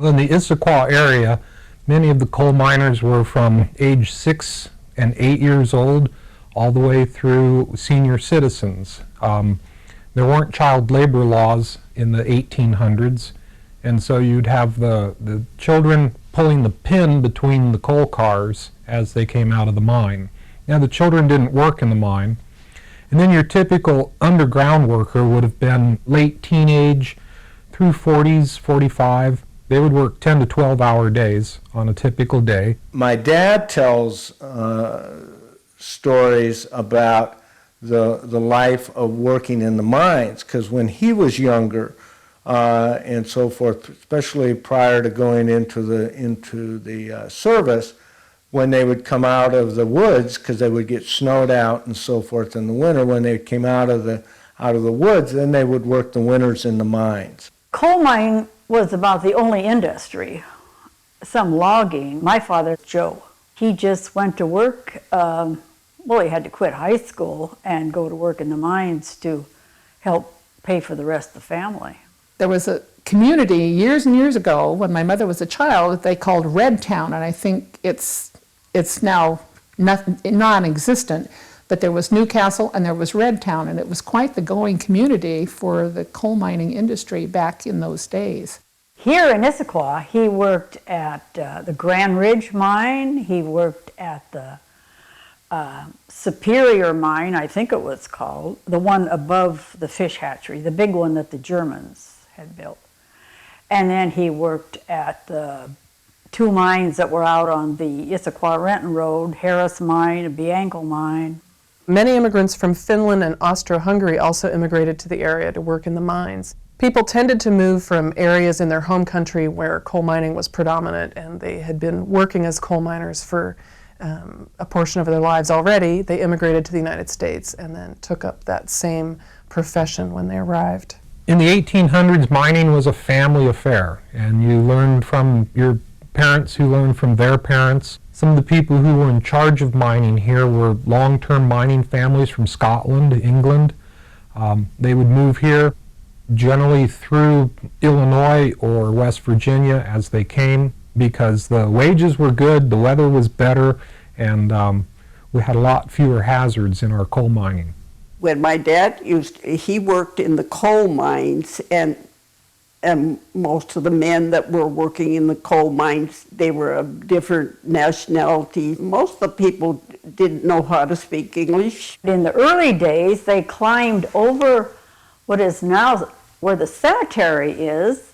In the Issaquah area, many of the coal miners were from age 6 and 8 years old all the way through senior citizens. There weren't child labor laws in the 1800s, and so you'd have the children pulling the pin between the coal cars as they came out of the mine. Now, the children didn't work in the mine. And then your typical underground worker would have been late teenage through 40s, 45. They would work 10 to 12-hour days on a typical day. My dad tells stories about the life of working in the mines, because when he was younger and so forth, especially prior to going into the service, when they would come out of the woods, because they would get snowed out and so forth in the winter, when they came out of the woods, then they would work the winters in the mines. Coal mining was about the only industry. Some logging. My father, Joe, he just went to work. Well, he had to quit high school and go to work in the mines to help pay for the rest of the family. There was a community years and years ago when my mother was a child that they called Red Town, and I think it's now non-existent, but there was Newcastle and there was Red Town, and it was quite the going community for the coal mining industry back in those days. Here in Issaquah, he worked at the Grand Ridge mine, he worked at the Superior mine, I think it was called, the one above the fish hatchery, the big one that the Germans had built. And then he worked at the 2 mines that were out on the Issaquah-Renton Road, Harris Mine and Bianco Mine. Many immigrants from Finland and Austro-Hungary also immigrated to the area to work in the mines. People tended to move from areas in their home country where coal mining was predominant, and they had been working as coal miners for a portion of their lives already. They immigrated to the United States and then took up that same profession when they arrived. In the 1800s, mining was a family affair, and you learned from your parents who learned from their parents. Some of the people who were in charge of mining here were long-term mining families from Scotland, England. They would move here generally through Illinois or West Virginia as they came, because the wages were good, the weather was better, and we had a lot fewer hazards in our coal mining. When my dad he worked in the coal mines, and most of the men that were working in the coal mines, they were of different nationalities. Most of the people didn't know how to speak English. In the early days, they climbed over what is now where the cemetery is,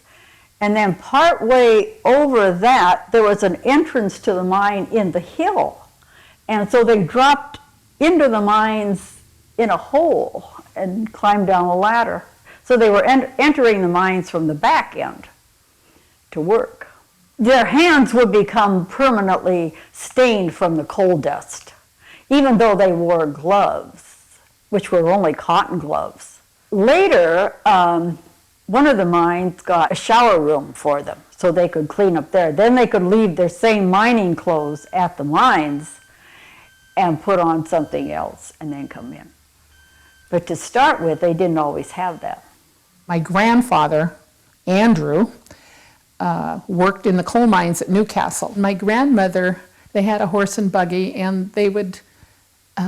and then partway over that, there was an entrance to the mine in the hill. And so they dropped into the mines in a hole and climbed down the ladder. So they were entering the mines from the back end to work. Their hands would become permanently stained from the coal dust, even though they wore gloves, which were only cotton gloves. Later, one of the mines got a shower room for them, so they could clean up there. Then they could leave their same mining clothes at the mines and put on something else and then come in. But to start with, they didn't always have that. My grandfather, Andrew, worked in the coal mines at Newcastle. My grandmother, they had a horse and buggy, and they would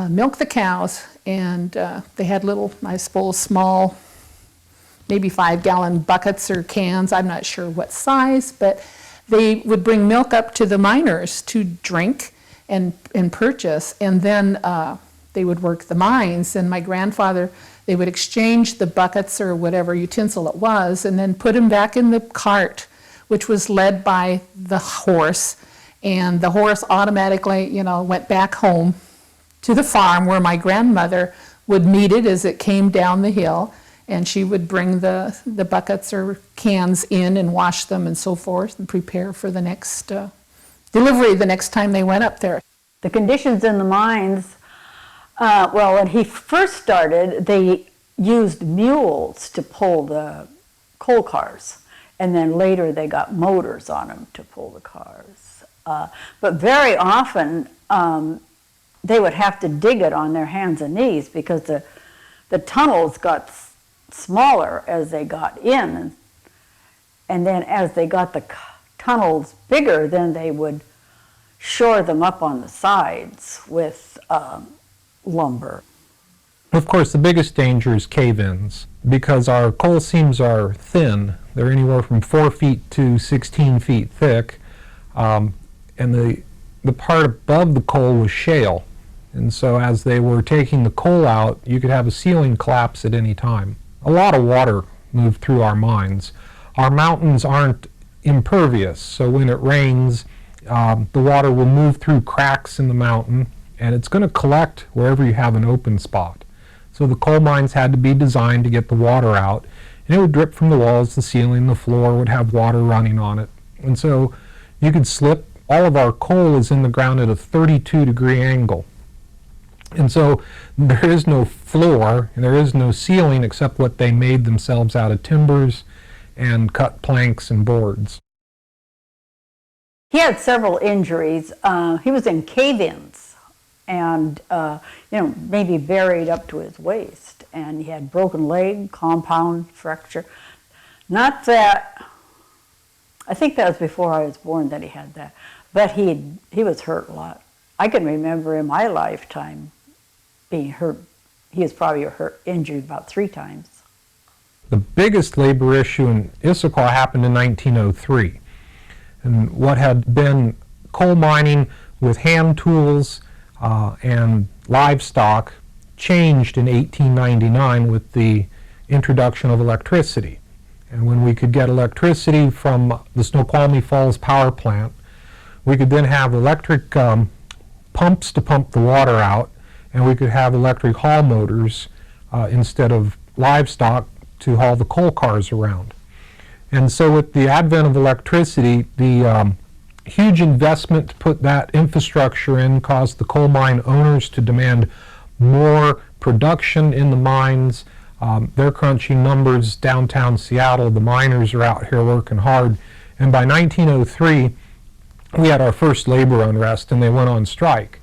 milk the cows, and they had little, I suppose, small, maybe 5-gallon buckets or cans, I'm not sure what size, but they would bring milk up to the miners to drink and purchase, and then they would work the mines, and my grandfather, they would exchange the buckets or whatever utensil it was, and then put them back in the cart, which was led by the horse, and the horse automatically, went back home to the farm where my grandmother would meet it as it came down the hill, and she would bring the buckets or cans in and wash them and so forth and prepare for the next delivery the next time they went up there. The conditions in the mines, well, when he first started, they used mules to pull the coal cars, and then later they got motors on them to pull the cars. But very often, they would have to dig it on their hands and knees because the tunnels got smaller as they got in, and then as they got the tunnels bigger, then they would shore them up on the sides with lumber. Of course, the biggest danger is cave-ins, because our coal seams are thin. They're anywhere from 4 feet to 16 feet thick, and the part above the coal was shale. And so as they were taking the coal out, you could have a ceiling collapse at any time. A lot of water moved through our mines. Our mountains aren't impervious, so when it rains, the water will move through cracks in the mountain, and it's going to collect wherever you have an open spot. So the coal mines had to be designed to get the water out, and it would drip from the walls, the ceiling, the floor would have water running on it. And so you could slip. All of our coal is in the ground at a 32-degree angle. And so there is no floor, and there is no ceiling except what they made themselves out of timbers and cut planks and boards. He had several injuries. He was in cave-ins and, maybe buried up to his waist. And he had broken leg, compound fracture. Not that, I think that was before I was born that he had that. But he was hurt a lot. I can remember in my lifetime being hurt. He was probably injured about 3 times. The biggest labor issue in Issaquah happened in 1903. And what had been coal mining with hand tools and livestock changed in 1899 with the introduction of electricity. And when we could get electricity from the Snoqualmie Falls power plant, we could then have electric pumps to pump the water out, and we could have electric haul motors instead of livestock to haul the coal cars around. And so with the advent of electricity, the huge investment to put that infrastructure in caused the coal mine owners to demand more production in the mines. They're crunching numbers downtown Seattle. The miners are out here working hard. And by 1903, we had our first labor unrest, and they went on strike.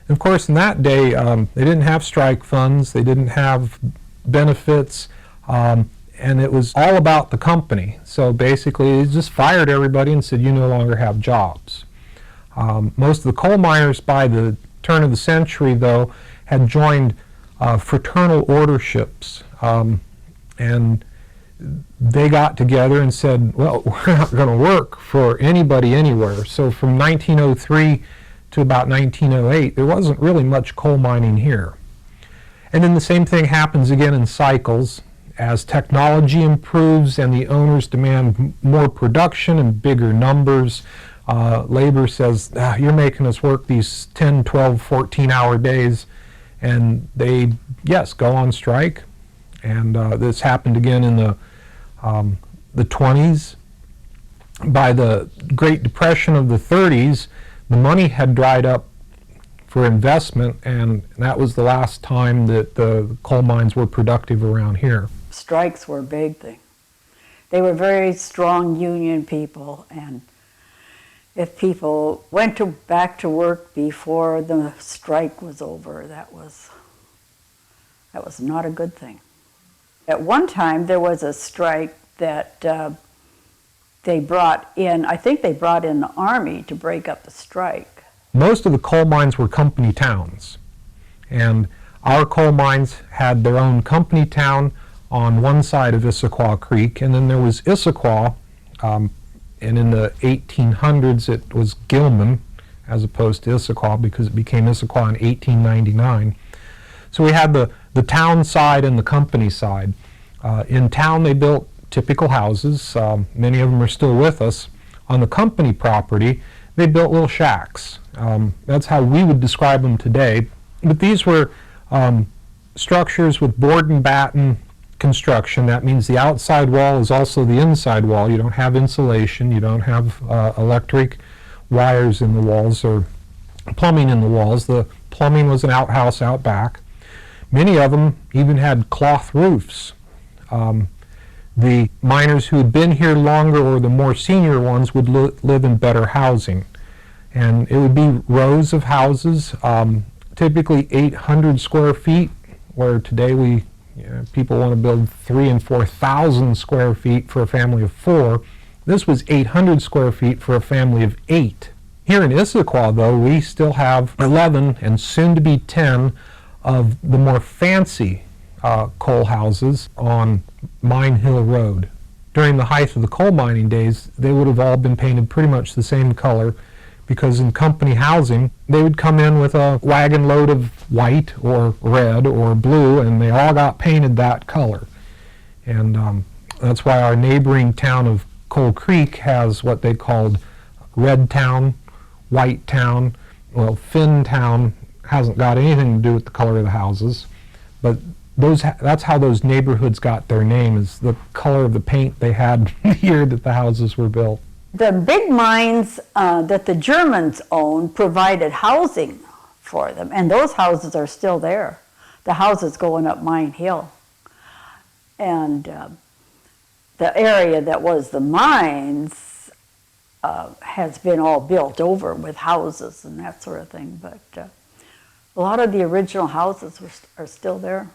And of course, in that day, they didn't have strike funds, they didn't have benefits, and it was all about the company. So basically, they just fired everybody and said, you no longer have jobs. Most of the coal miners by the turn of the century, though, had joined fraternal orderships, and they got together and said, well, we're not going to work for anybody anywhere. So from 1903 to about 1908, there wasn't really much coal mining here. And then the same thing happens again in cycles. As technology improves and the owners demand more production and bigger numbers, labor says, you're making us work these 10, 12, 14-hour days. And they, yes, go on strike. And this happened again in the 20s. By the Great Depression of the 30s, the money had dried up for investment, and that was the last time that the coal mines were productive around here. Strikes were a big thing. They were very strong union people, and if people went back to work before the strike was over, that was not a good thing. At one time, there was a strike that they brought in, I think they brought in the Army to break up the strike. Most of the coal mines were company towns, and our coal mines had their own company town on one side of Issaquah Creek, and then there was Issaquah, and in the 1800s it was Gilman as opposed to Issaquah because it became Issaquah in 1899. So we had the town side and the company side. In town they built typical houses. Many of them are still with us. On the company property, they built little shacks. That's how we would describe them today. But these were structures with board and batten construction. That means the outside wall is also the inside wall. You don't have insulation. You don't have electric wires in the walls or plumbing in the walls. The plumbing was an outhouse out back. Many of them even had cloth roofs. The miners who had been here longer, or the more senior ones, would live in better housing. And it would be rows of houses, typically 800 square feet, where today people want to build 3,000 and 4,000 square feet for a family of 4. This was 800 square feet for a family of 8. Here in Issaquah, though, we still have 11 and soon to be 10 of the more fancy coal houses on Mine Hill Road. During the height of the coal mining days, they would have all been painted pretty much the same color, because in company housing, they would come in with a wagon load of white or red or blue, and they all got painted that color. And that's why our neighboring town of Coal Creek has what they called Red Town, White Town. Well, Finn Town hasn't got anything to do with the color of the houses, but that's how those neighborhoods got their name, is the color of the paint they had the year that the houses were built. The big mines that the Germans owned provided housing for them, and those houses are still there. The houses going up Mine Hill. And the area that was the mines has been all built over with houses and that sort of thing, but a lot of the original houses are still there.